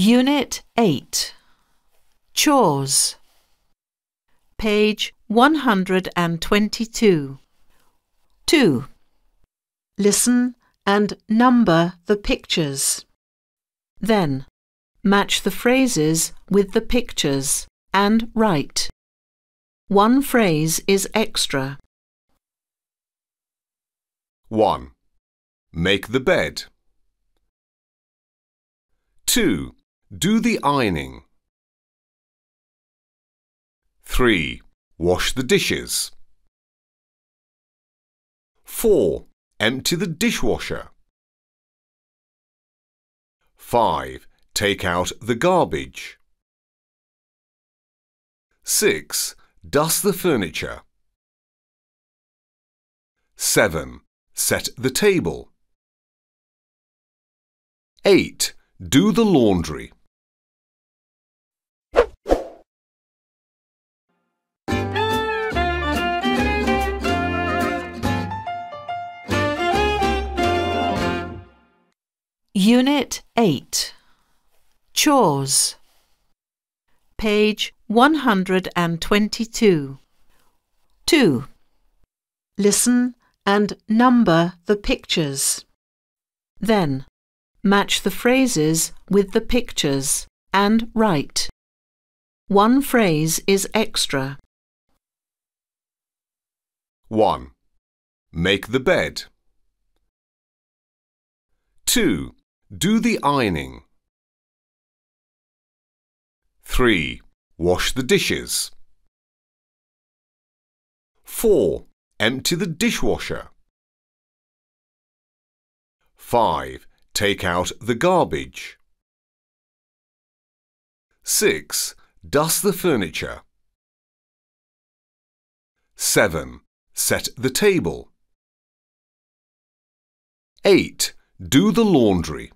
Unit 8. Chores. Page 122. 2. Listen and number the pictures. Then, match the phrases with the pictures and write. One phrase is extra. 1. Make the bed. 2. Do the ironing. 3. Wash the dishes. 4. Empty the dishwasher. 5. Take out the garbage. 6. Dust the furniture. 7. Set the table. 8. Do the laundry. Unit 8. Chores. Page 122. 2. Listen and number the pictures. Then, match the phrases with the pictures and write. One phrase is extra. 1. Make the bed. 2. Do the ironing. 3. Wash the dishes. 4. Empty the dishwasher. 5. Take out the garbage. 6. Dust the furniture. 7. Set the table. 8. Do the laundry.